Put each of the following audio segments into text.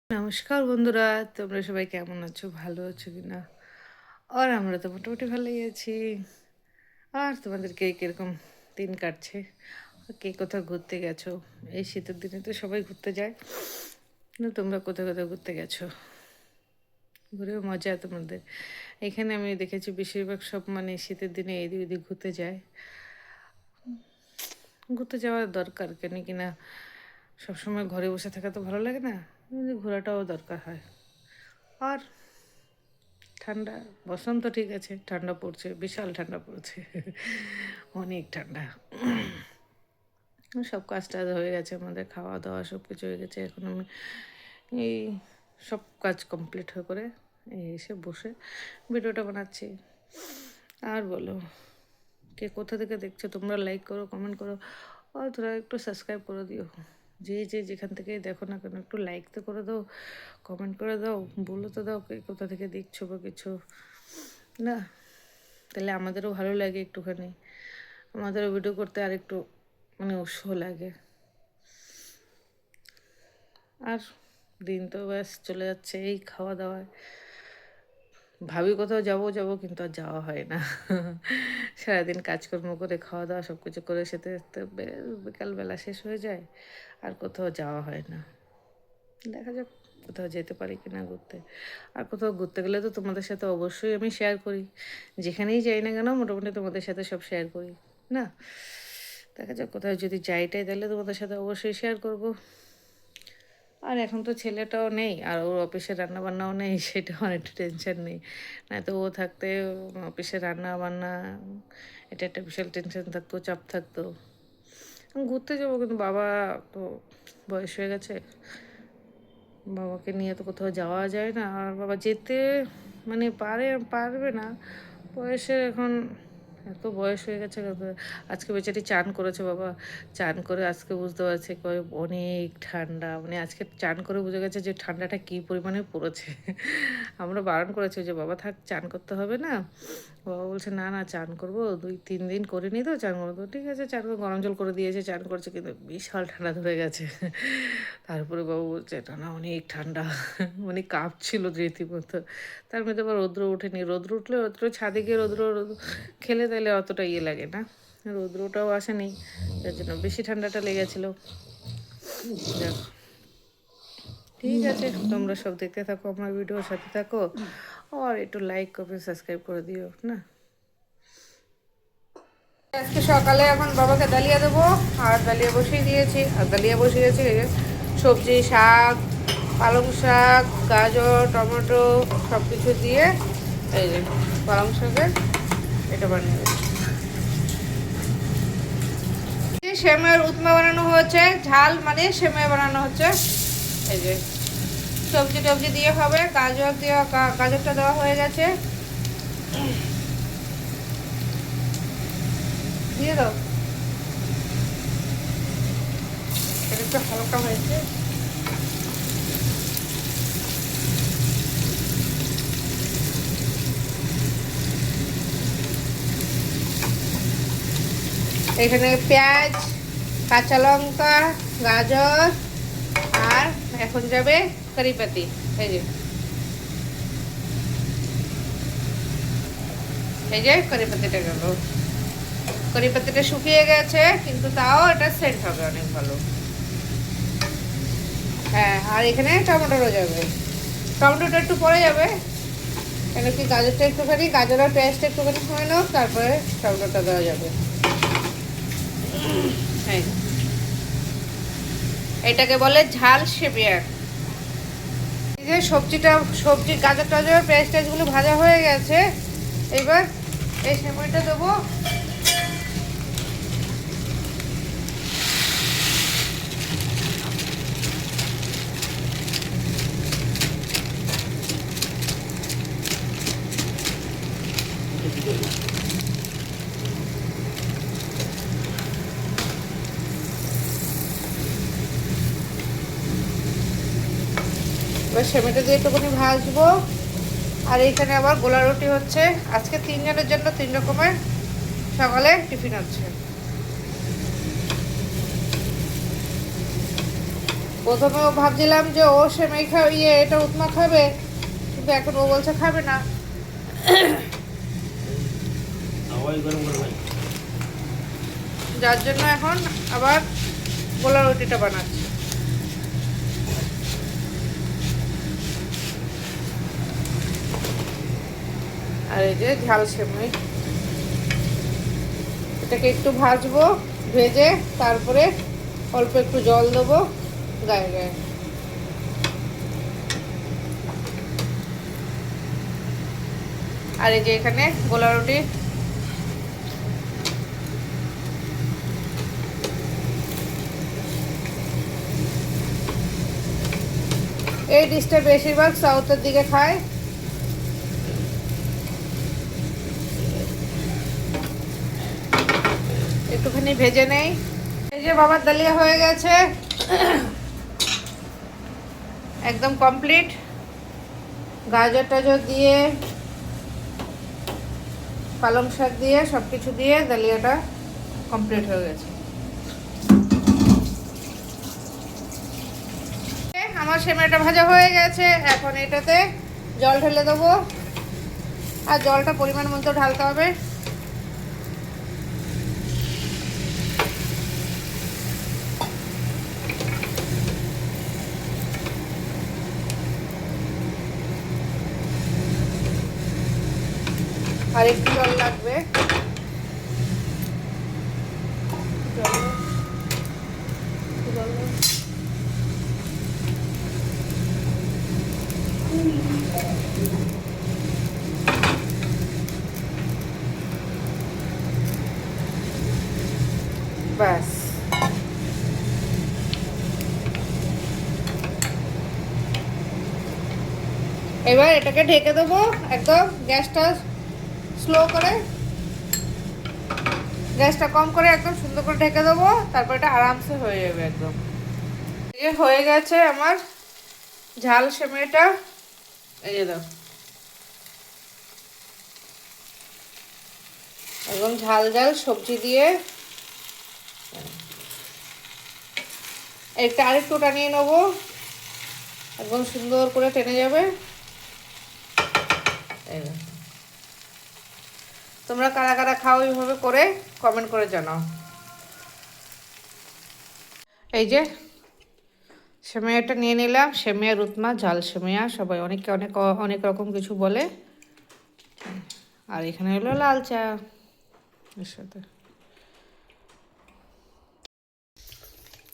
নমস্কার বন্ধুরা, তোমরা সবাই কেমন আছো? ভালো আছো কিনা? আর আমরা তো মোটামুটি ভালোই আছি। আর তোমাদের কে কিরকম দিন কাটছে? কে কোথাও ঘুরতে গেছো? এই শীতের দিনে তো সবাই ঘুরতে যায়। না তোমরা কোথাও কোথাও ঘুরতে গেছো? ঘুরেও মজা তোমাদের। এখানে আমি দেখেছি বেশিরভাগ সব মানে শীতের দিনে এদিক ওদিক ঘুরতে যায়। ঘুরতে যাওয়ার দরকার কেন কিনা সবসময় ঘরে বসে থাকা তো ভালো লাগে না, ঘোরাটাও দরকার হয়। আর ঠান্ডা, বসন্ত ঠিক আছে, ঠান্ডা পড়ছে, বিশাল ঠান্ডা পড়ছে অনেক ঠান্ডা। সব কাজ টাজ হয়ে গেছে, আমাদের খাওয়া দাওয়া সব কিছু হয়ে গেছে। এখন আমি এই সব কাজ কমপ্লিট হয়ে করে এই এসে বসে ভিডিওটা বানাচ্ছি। আর বলো, কে কোথা থেকে দেখছো তোমরা? লাইক করো, কমেন্ট করো, আর তোরা একটু সাবস্ক্রাইব করে দিও। যে যে যেখান থেকে দেখো না কেন একটু লাইক তো করে দাও, কমেন্ট করে দাও, বলো তো দাও কে কোথা থেকে দেখছো বা কিছু না। তাহলে আমাদেরও ভালো লাগে একটুখানি, আমাদেরও ভিডিও করতে আর একটু মানে উৎসাহ লাগে। আর দিন তো ব্যাস চলে যাচ্ছে এই খাওয়া দাওয়ায়। ভাবি কোথাও যাবো যাবো কিন্তু আর যাওয়া হয় না সারাদিন কাজকর্ম করে খাওয়া দাওয়া সব কিছু করে সেতে সেতে বিকালবেলা শেষ হয়ে যায়, আর কোথাও যাওয়া হয় না। দেখা যাক কোথাও যেতে পারি কিনা ঘুরতে। আর কোথাও ঘুরতে গেলে তো তোমাদের সাথে অবশ্যই আমি শেয়ার করি, যেখানেই যাই না কেন মোটামুটি তোমাদের সাথে সব শেয়ার করি না। দেখা যাক কোথাও যদি যাইটাই তাহলে তোমাদের সাথে অবশ্যই শেয়ার করব। আর এখন তো ছেলেটাও নেই, আর ওর অফিসে রান্নাবান্নাও নেই, সেটা আমার একটু টেনশন নেই। না তো ও থাকতে অফিসে রান্না বান্না এটা একটা বিশাল টেনশন থাকতো, চাপ থাকতো। ঘুরতে যাবো কিন্তু বাবা তো বয়স হয়ে গেছে, বাবাকে নিয়ে তো কোথাও যাওয়া যায় না। আর বাবা যেতে মানে পারবে না, বয়সের এখন এত বয়স হয়ে গেছে। আজকে বেচারি চান করেছে বাবা, চান করে আজকে বুঝতে পারছে কয় অনেক ঠান্ডা, মানে আজকে চান করে বুঝে গেছে যে ঠান্ডাটা কী পরিমাণে পড়েছে আমরা বারণ করেছি যে বাবা থাক, চান করতে হবে না। বাবা বলছে না না চান করবো, 2-3 দিন করিনি তো চান করবো। ঠিক আছে, চান করে গরম জল করে দিয়েছে, চান করছে, কিন্তু বিশাল ঠান্ডা ধরে গেছে তারপরে বাবু বলছে এটা না অনেক ঠান্ডা মানে কাঁপছিল রীতিমতো। তার মধ্যে আবার রৌদ্র ওঠেনি, রৌদ্র উঠলে রৌদ্র ছাদে গিয়ে রৌদ্র খেলে তাহলে অতটা ইয়ে লাগে না, রৌদ্রটাও আসেনি, যার জন্য বেশি ঠান্ডাটা লেগেছিলো। দেখো ঠিক আছে, তোমরা সব দেখতে থাকো, আমার ভিডিওর সাথে থাকো, আর একটু লাইক কমেন্ট সাবস্ক্রাইব করে দিও না। আজকে সকালে এখন বাবাকে ডালিয়া দেবো, আর ডালিয়া বসিয়ে দিয়েছি, আর ডালিয়া বসিয়েছি সবজি, শাক, পালং শাক, গাজর, টমেটো সব কিছু দিয়ে এই যে পালং শাকের এটা বানিয়ে দেবো। সেমাইয়ের উপমা বানানো হচ্ছে, ঝাল মানে সেমাই বানানো হচ্ছে। এই যে সবজি টবজি দিয়ে হবে, গাজর দিয়ে গাজরটা দেওয়া হয়ে গেছে, দিয়ে দাও। এটা একটু হালকা হয়েছে। এখানে পেঁয়াজ, কাঁচা লঙ্কা, গাজর, আর এখন যাবে কারিপাতি। এই যে কারিপাতিটা গেল, কারিপাতিটা শুকিয়ে গেছে কিন্তু তাও এটা সেন্ট হবে অনেক ভালো। হ্যাঁ, আর এখানে টমেটোরও যাবে, টমেটোটা একটু পরে যাবে কেন কি গাজরটা একটুখানি, গাজর আর পেঁয়াজটা একটুখানি হয়ে নাও, তারপরে টমেটোটা দেওয়া যাবে। হ্যাঁ, এটাকে বলে ঝাল সেবিয়ার। এই যে সবজি গাজর টাজর পেঁয়াজ টেয়াজগুলো ভাজা হয়ে গেছে, এবার এই সেমাইটা দেবো। এবার সেমাইটা দিয়ে একটুখানি ভাজবো। আর এইখানে আবার গোলা রুটি হচ্ছে, আজকে 3 জনের জন্য 3 রকমের সকালে টিফিন হচ্ছে। প্রথমেও ভাবছিলাম যে ও সেমাই খাইয়ে এটা উপমা খাবে, কিন্তু এখন ও বলছে খাবে না। যার জন্য এখন আবার গোলা রুটিটা বানাচ্ছি। আর এই যে ঝাল সেমাই, এটাকে একটু ভাজবো, ভেজে তারপরে অল্প একটু জল দেবো গায়ে গায়ে। আর এই যে এখানে গোলা রুটি, এই ডিশটা বেশিরভাগ সাউথের দিকে খায়। একটুখানি ভেজে নেই। এই যে বাবার ডালিয়া হয়ে গেছে, একদম কমপ্লিট। গাজর টাজর দিয়ে, পালং শাক দিয়ে, সব কিছু দিয়ে ডালিয়াটা কমপ্লিট হয়ে গেছে। আমার সেমাইটা ভাজা হয়ে গেছে, এখন এটাতে জল ঢেলে দেবো। আর জলটা পরিমাণ মতো ঢালতে হবে। আর একটু জল লাগবে। ব্যাস, এবার এটাকে ঢেকে দেবো একদম। গ্যাসটা স্লো করে, গ্যাসটা কম করে একদম সুন্দর করে ঢেকে দেবো, তারপর এটা আরামসে হয়ে যাবে একদম। এই হয়ে গেছে আমার ঝাল সেমাইটা। এই যে দাও, একদম ঝাল ঝাল সবজি দিয়ে। একটা আরেকটু টানিয়ে নেবো, একদম সুন্দর করে টেনে যাবে। তোমরা কারা কারা খাও এইভাবে করে কমেন্ট করে জানাও। এই যে সেমাইটা নিয়ে নিলাম, সেমাইয়ের উপমা, ঝাল সেমাইয়া, সবাই অনেকে অনেক অনেক রকম কিছু বলে। আর এখানে হলো লাল চা এর সাথে।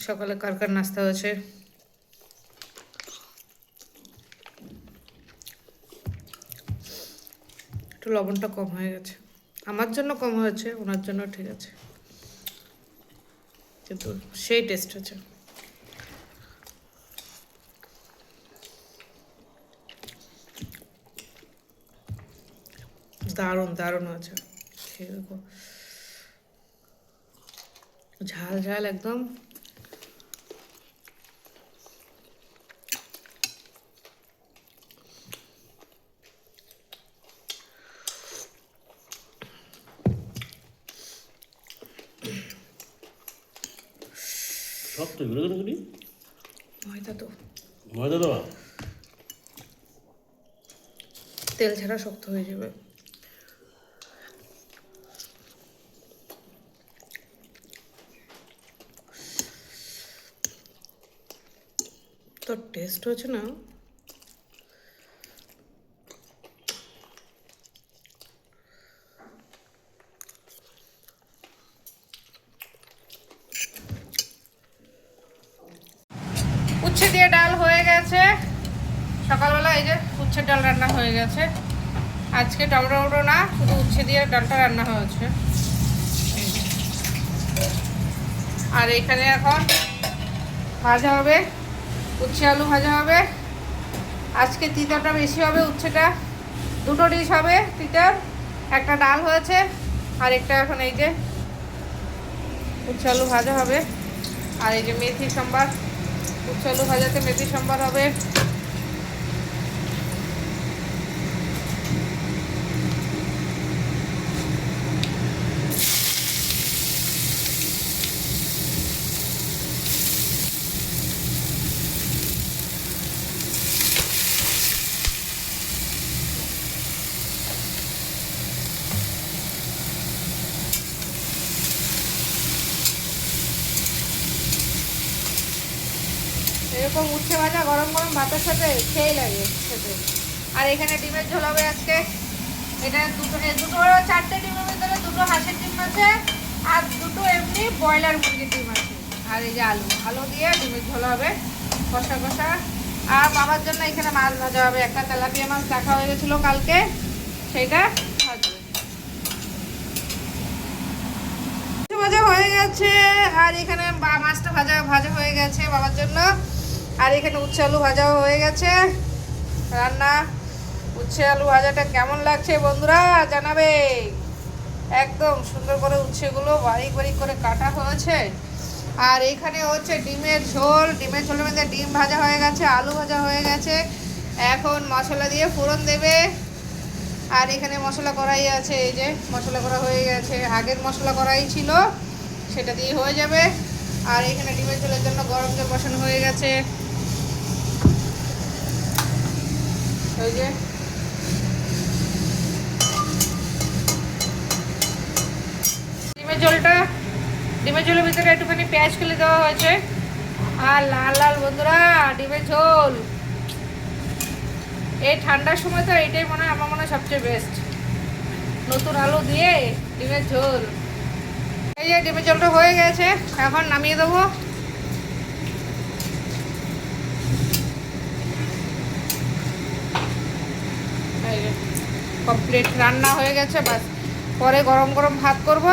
সকালে কার কার নাস্তা হয়েছে? একটু লবণটা কম হয়ে গেছে, আমার জন্য কম হয়েছে, ওনার জন্য ঠিক আছে, কিন্তু সেই টেস্ট হচ্ছে। দারুণ দারুণ হয়েছে, খেয়ে দেখো। ঝাল ঝাল একদম। শক্ত এগুলো কেন করি? ময়দা তো, ময়দা দেওয়া, তেল ছাড়া শক্ত হয়ে যাবে। তো টেস্ট হচ্ছে না। উচ্ছে দিয়ে ডাল হয়ে গেছে সকালবেলা। এই যে উচ্ছের ডাল রান্না হয়ে গেছে আজকে। টমেটো না, শুধু উচ্ছে দিয়ে ডালটা রান্না হয়েছে। আর এখানে এখন ভাজা হবে, উচ্ছে আলু ভাজা হবে। আজকে তিতাটা বেশি হবে, উচ্ছেটা দুটো ডিশ হবে তিতার। একটা ডাল হয়েছে, আর একটা এখন এই যে উচ্ছে আলু ভাজা হবে। আর এই যে মেথি সম্বার, উচ্ছে আলু ভাজাতে মেথি সম্বার হবে। এরকম উচ্ছে ভাজা গরম গরম ভাতের সাথে খেয়ে লাগে খেতে। আর এখানে ডিমের ঝোল হবে আজকে। এটা দুটো চারটে ডিমের ভিতরে দুটো হাঁসের ডিম আছে আর দুটো এমনি ব্রয়লার মুরগির ডিম আছে। আর এই যে আলু দিয়ে ডিমের ঝোল হবে কষা কষা। আর বাবার জন্য এখানে মাছ ভাজা হবে, একটা তেলাপিয়া মাছ রাখা হয়ে গেছিলো কালকে, সেইটা ভাজবে। ভাজা হয়ে গেছে আর এখানে মাছটা ভাজা হয়ে গেছে বাবার জন্য। আর এখানে উচ্ছে আলু ভাজাও হয়ে গেছে রান্না। উচ্ছে আলু ভাজাটা কেমন লাগছে বন্ধুরা জানাবে। একদম সুন্দর করে উচ্ছেগুলো বারিক বারিক করে কাটা হয়েছে। আর এখানে হচ্ছে ডিমের ঝোল, ডিমের ঝোলের মধ্যে ডিম ভাজা হয়ে গেছে, আলু ভাজা হয়ে গেছে। এখন মশলা দিয়ে ফোড়ন দেবে। আর এখানে মশলা কড়াই আছে, এই যে মশলা করা হয়ে গেছে, আগের মশলা কড়াই ছিল সেটা দিয়ে হয়ে যাবে। আর এখানে ডিমের ঝোলের জন্য গরম জল বসানো হয়ে গেছে। ওই যে ডিমের ঝোলের ভিতরে একটুখানি পেঁয়াজ কুলি দেওয়া হয়েছে। আর লাল লাল বন্ধুরা ডিমের ঝোল। এই ঠান্ডার সময় তো এটাই মনে হয় আমার মনে হয় সবচেয়ে বেস্ট, নতুন আলু দিয়ে ডিমের ঝোল। এই যে ডিমের ঝোলটা হয়ে গেছে, এখন নামিয়ে দেবো। কমপ্লিট রান্না হয়ে গেছে, বাস পরে গরম গরম ভাত করব।